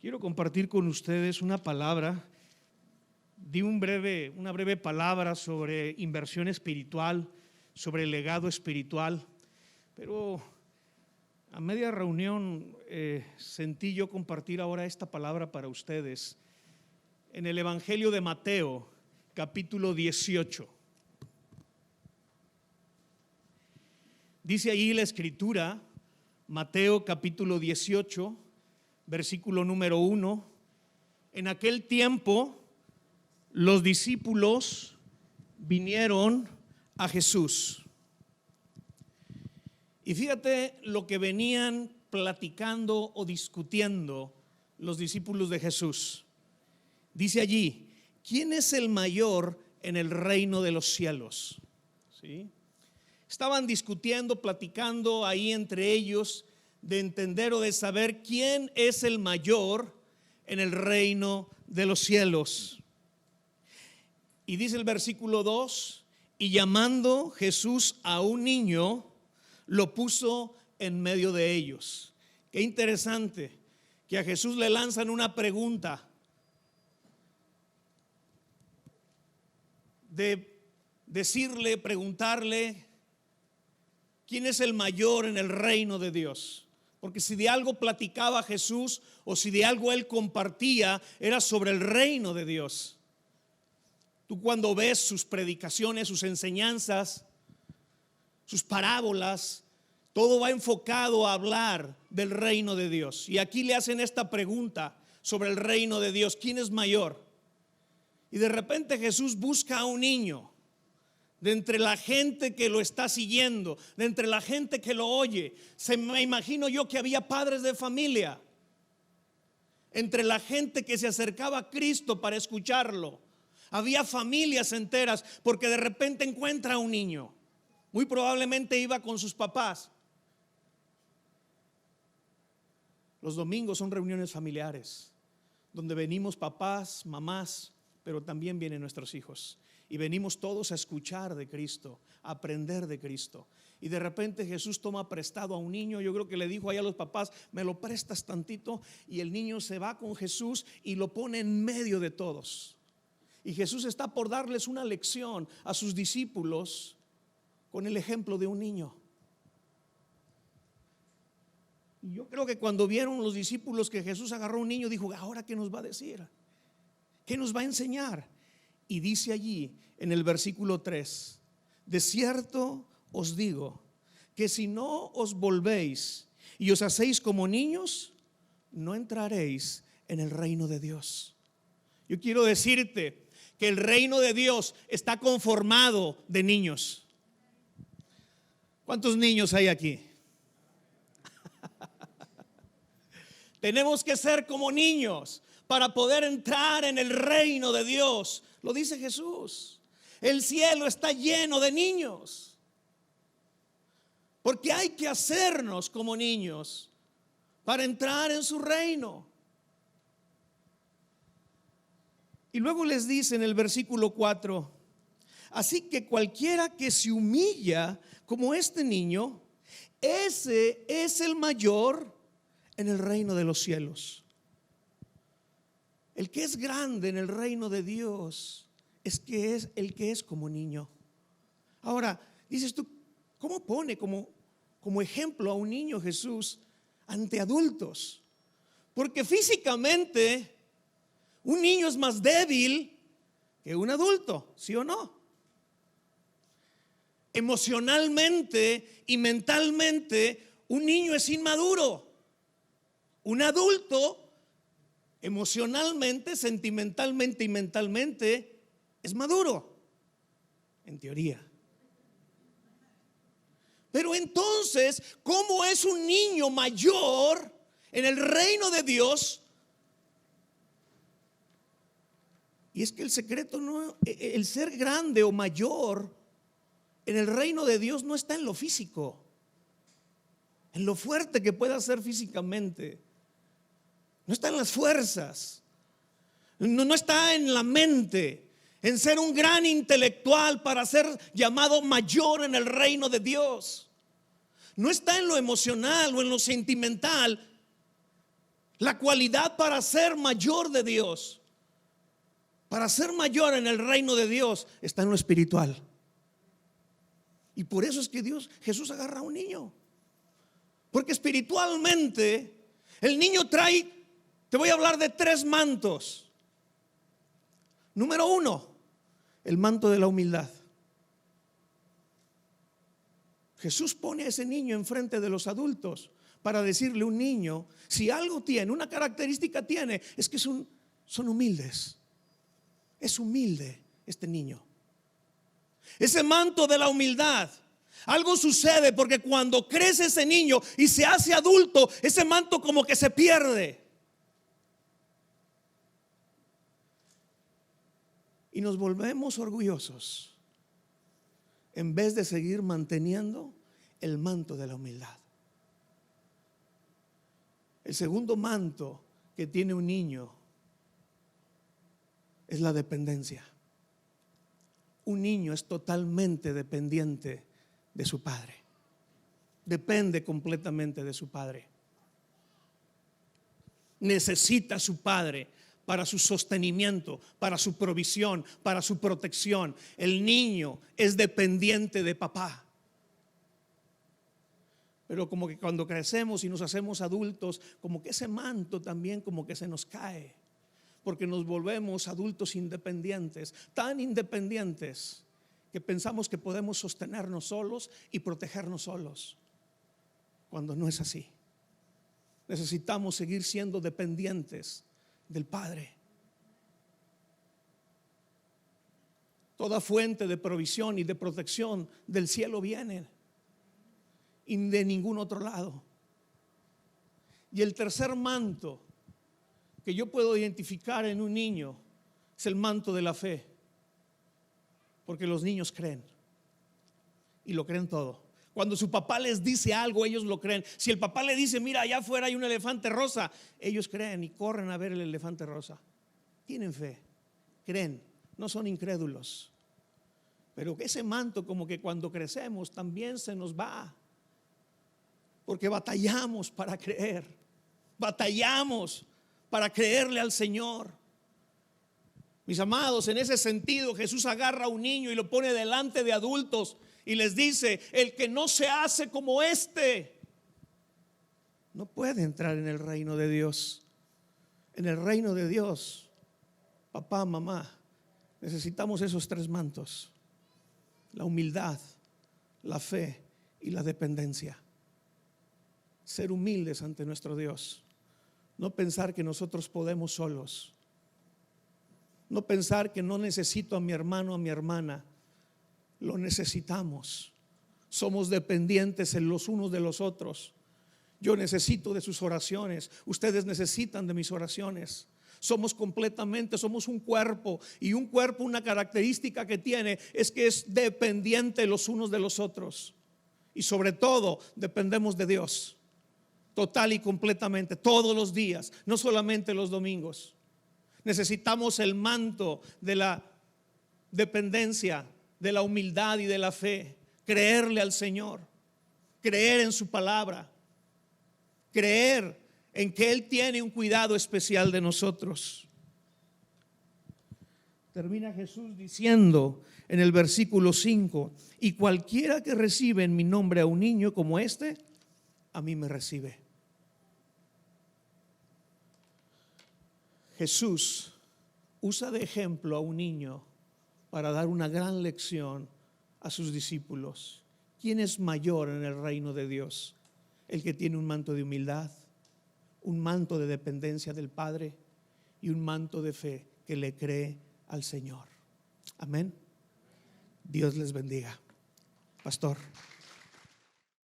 Quiero compartir con ustedes una palabra, una breve palabra sobre inversión espiritual, sobre el legado espiritual, pero a media reunión sentí yo compartir ahora esta palabra para ustedes en el Evangelio de Mateo, capítulo 18. Dice ahí la Escritura, Mateo capítulo 18, versículo número 1. En aquel tiempo los discípulos vinieron a Jesús. Y fíjate lo que venían platicando o discutiendo los discípulos de Jesús. Dice allí, ¿quién es el mayor en el reino de los cielos? ¿Sí? Estaban discutiendo, platicando ahí entre ellos de entender o de saber quién es el mayor en el reino de los cielos. Y dice el versículo 2, y llamando Jesús a un niño, lo puso en medio de ellos. Qué interesante que a Jesús le lanzan una pregunta de decirle, preguntarle, ¿quién es el mayor en el reino de Dios? Porque si de algo platicaba Jesús o si de algo él compartía, era sobre el reino de Dios. Tú cuando ves sus predicaciones, sus enseñanzas, sus parábolas, todo va enfocado a hablar del reino de Dios. Y aquí le hacen esta pregunta sobre el reino de Dios: ¿quién es mayor? Y de repente Jesús busca a un niño de entre la gente que lo está siguiendo, de entre la gente que lo oye. Me imagino yo que había padres de familia entre la gente que se acercaba a Cristo para escucharlo. Había familias enteras, porque de repente encuentra a un niño. Muy probablemente iba con sus papás. Los domingos son reuniones familiares donde venimos papás, mamás, pero también vienen nuestros hijos. Y venimos todos a escuchar de Cristo, a aprender de Cristo. Y de repente Jesús toma prestado a un niño. Yo creo que le dijo ahí a los papás, me lo prestas tantito. Y el niño se va con Jesús y lo pone en medio de todos. Y Jesús está por darles una lección a sus discípulos con el ejemplo de un niño. Y yo creo que cuando vieron los discípulos que Jesús agarró a un niño, dijo, ¿ahora qué nos va a decir? ¿Qué nos va a enseñar? Y dice allí en el versículo 3, de cierto os digo que si no os volvéis y os hacéis como niños, no entraréis en el reino de Dios. Yo quiero decirte que el reino de Dios está conformado de niños. ¿Cuántos niños hay aquí? Tenemos que ser como niños para poder entrar en el reino de Dios. Lo dice Jesús. El cielo está lleno de niños, porque hay que hacernos como niños para entrar en su reino. Y luego les dice en el versículo 4, así que cualquiera que se humilla como este niño, ese es el mayor en el reino de los cielos. El que es grande en el reino de Dios es el que es como niño. Ahora, dices tú, ¿cómo pone como ejemplo a un niño Jesús ante adultos? Porque físicamente un niño es más débil que un adulto, ¿sí o no? Emocionalmente y mentalmente un niño es inmaduro. Un adulto emocionalmente, sentimentalmente y mentalmente es maduro, en teoría. Pero entonces, ¿cómo es un niño mayor en el reino de Dios? Y es que el secreto no, el ser grande o mayor en el reino de Dios no está en lo físico, en lo fuerte que pueda ser físicamente. No está en las fuerzas, no está en la mente, en ser un gran intelectual para ser llamado mayor en el reino de Dios. No está en lo emocional o en lo sentimental. La cualidad para ser mayor de Dios, para ser mayor en el reino de Dios, está en lo espiritual. Y por eso es que Jesús agarra a un niño. Porque espiritualmente el niño trae, te voy a hablar de 3 mantos. Número 1, el manto de la humildad. Jesús pone a ese niño enfrente de los adultos para decirle a un niño, si algo tiene, una característica tiene, es que son humildes. Es humilde este niño. Ese manto de la humildad, algo sucede porque cuando crece ese niño y se hace adulto, ese manto como que se pierde. Y nos volvemos orgullosos en vez de seguir manteniendo el manto de la humildad. El segundo manto que tiene un niño es la dependencia. Un niño es totalmente dependiente de su padre. Depende completamente de su padre. Necesita a su padre para su sostenimiento, para su provisión, para su protección. El niño es dependiente de papá. Pero como que cuando crecemos y nos hacemos adultos, como que ese manto también como que se nos cae. Porque nos volvemos adultos independientes, tan independientes que pensamos que podemos sostenernos solos y protegernos solos, cuando no es así. Necesitamos seguir siendo dependientes del Padre. Toda fuente de provisión y de protección del cielo viene y de ningún otro lado. Y el tercer manto que yo puedo identificar en un niño es el manto de la fe, porque los niños creen y lo creen todo. Cuando su papá les dice algo, ellos lo creen. Si el papá le dice, mira, allá afuera hay un elefante rosa, ellos creen y corren a ver el elefante rosa. Tienen fe, creen, no son incrédulos. Pero ese manto como que cuando crecemos también se nos va, porque batallamos para creer, batallamos para creerle al Señor. Mis amados, en ese sentido Jesús agarra a un niño y lo pone delante de adultos y les dice, el que no se hace como este no puede entrar en el reino de Dios. En el reino de Dios, papá, mamá, necesitamos esos 3 mantos: la humildad, la fe y la dependencia. Ser humildes ante nuestro Dios. No pensar que nosotros podemos solos. No pensar que no necesito a mi hermano, a mi hermana. Lo necesitamos. Somos dependientes en los unos de los otros. Yo necesito de sus oraciones. Ustedes necesitan de mis oraciones. Somos un cuerpo. Y un cuerpo, una característica que tiene es que es dependiente los unos de los otros. Y sobre todo dependemos de Dios. Total y completamente, todos los días, no solamente los domingos. Necesitamos el manto de la dependencia, de la humildad y de la fe. Creerle al Señor, creer en su palabra, creer en que Él tiene un cuidado especial de nosotros. Termina Jesús diciendo en el versículo 5: y cualquiera que recibe en mi nombre a un niño como este, a mí me recibe. Jesús usa de ejemplo a un niño para dar una gran lección a sus discípulos. ¿Quién es mayor en el reino de Dios? El que tiene un manto de humildad, un manto de dependencia del Padre y un manto de fe que le cree al Señor. Amén. Dios les bendiga. Pastor.